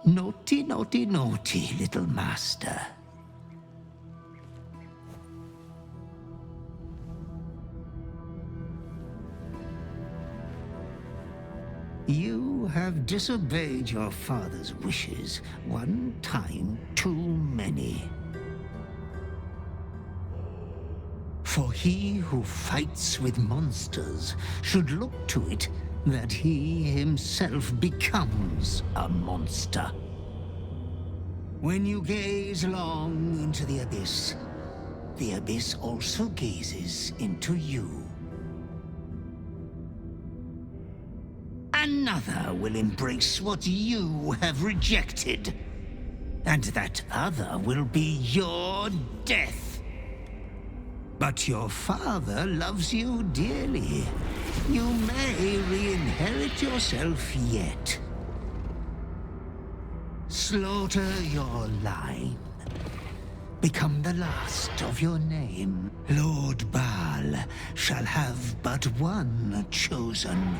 Naughty, naughty, naughty, little master. You have disobeyed your father's wishes one time too many. For he who fights with monsters should look to it that he himself becomes a monster. When you gaze long into the abyss also gazes into you. Another will embrace what you have rejected, and that other will be your death. But your father loves you dearly. You may re-inherit yourself yet. Slaughter your line. Become the last of your name. Lord Baal shall have but one chosen.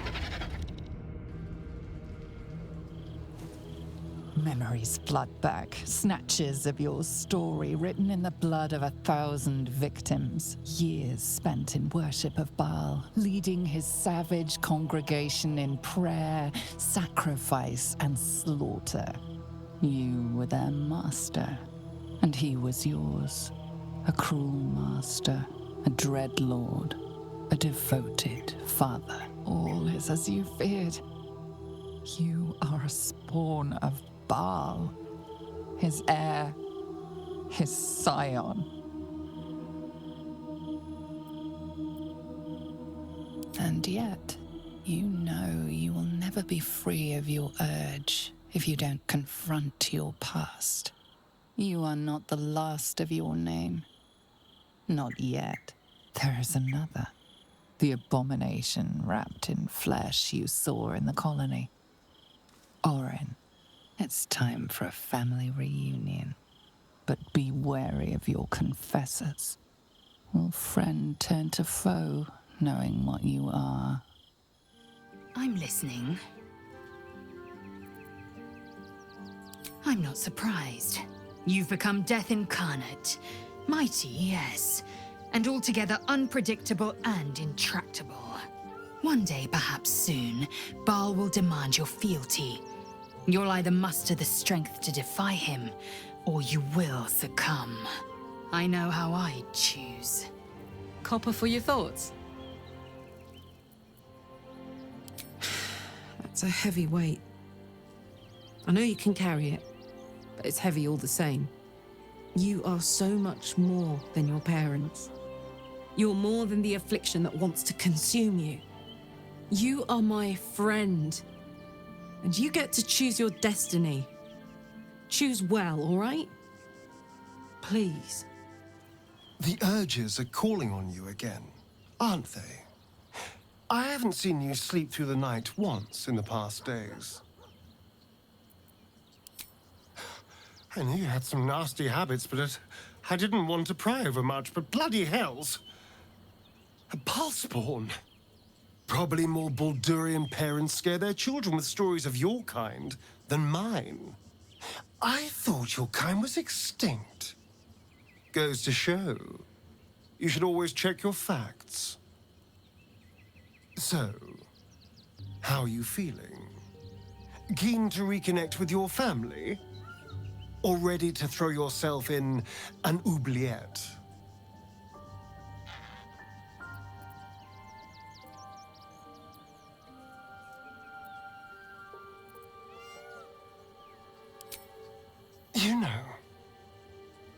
Memories flood back, snatches of your story written in the blood of 1,000 victims. Years spent in worship of Baal, leading his savage congregation in prayer, sacrifice, and slaughter. You were their master, and he was yours. A cruel master, a dread lord, a devoted father. All is as you feared. You are a spawn of Baal, his heir, his scion. And yet, you know you will never be free of your urge if you don't confront your past. You are not the last of your name. Not yet. There is another. The abomination wrapped in flesh you saw in the colony. Orin. It's time for a family reunion. But be wary of your confessors. Will friend turn to foe, knowing what you are? I'm listening. I'm not surprised. You've become death incarnate. Mighty, yes. And altogether unpredictable and intractable. One day, perhaps soon, Baal will demand your fealty. You'll either muster the strength to defy him, or you will succumb. I know how I'd choose. Copper for your thoughts? That's a heavy weight. I know you can carry it, but it's heavy all the same. You are so much more than your parents. You're more than the affliction that wants to consume you. You are my friend. And you get to choose your destiny. Choose well, all right? Please. The urges are calling on you again, aren't they? I haven't seen you sleep through the night once in the past days. I knew you had some nasty habits, but I didn't want to pry over much, but bloody hells. A Bhaalspawn. Probably more Baldurian parents scare their children with stories of your kind than mine. I thought your kind was extinct. Goes to show, you should always check your facts. So, how are you feeling? Keen to reconnect with your family? Or ready to throw yourself in an oubliette? You know,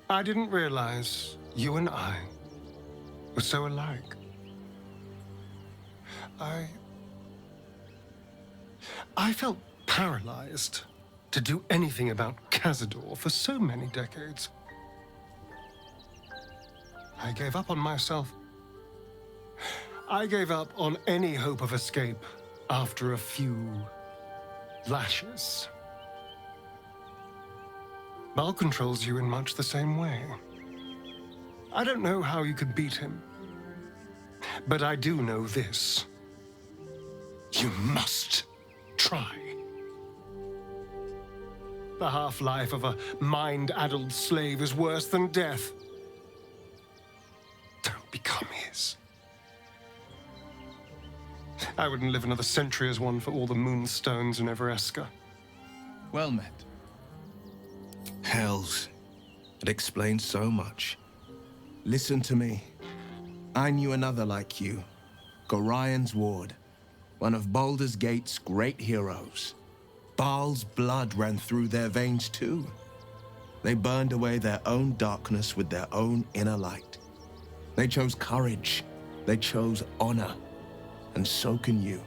I didn't realize you and I were so alike. I felt paralyzed to do anything about Cazador for so many decades. I gave up on myself. I gave up on any hope of escape after a few lashes. Baal controls you in much the same way. I don't know how you could beat him, but I do know this. You must try. The half-life of a mind-addled slave is worse than death. Don't become his. I wouldn't live another century as one for all the moonstones in Evereska. Well met. Hells. It explains so much. Listen to me. I knew another like you. Gorion's ward. One of Baldur's Gate's great heroes. Baal's blood ran through their veins too. They burned away their own darkness with their own inner light. They chose courage. They chose honor. And so can you.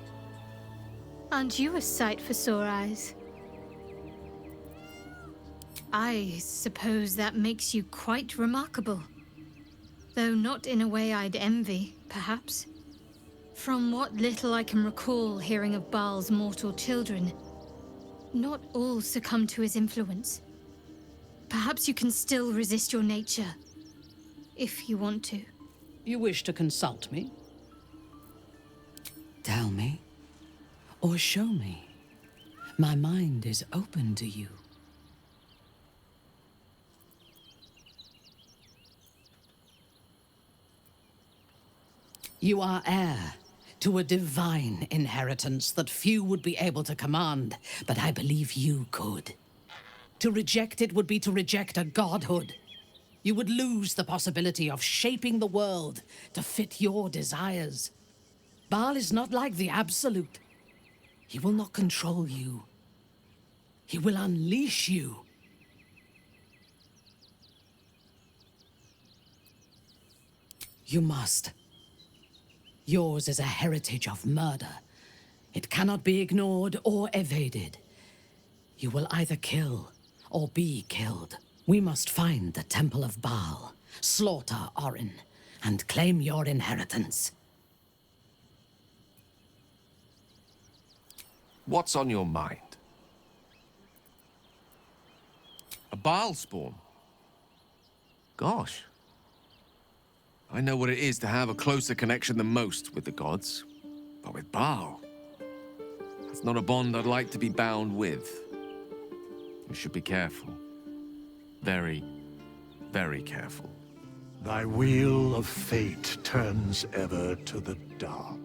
Aren't you a sight for sore eyes? I suppose that makes you quite remarkable. Though not in a way I'd envy, perhaps. From what little I can recall hearing of Baal's mortal children, not all succumb to his influence. Perhaps you can still resist your nature, if you want to. You wish to consult me? Tell me, or show me. My mind is open to you. You are heir to a divine inheritance that few would be able to command, but I believe you could. To reject it would be to reject a godhood. You would lose the possibility of shaping the world to fit your desires. Baal is not like the Absolute. He will not control you. He will unleash you. You must. Yours is a heritage of murder. It cannot be ignored or evaded. You will either kill or be killed. We must find the Temple of Baal, slaughter Orin, and claim your inheritance. What's on your mind? A Bhaalspawn? Gosh. I know what it is to have a closer connection than most with the gods. But with Baal, that's not a bond I'd like to be bound with. You should be careful. Very, very careful. Thy wheel of fate turns ever to the dark.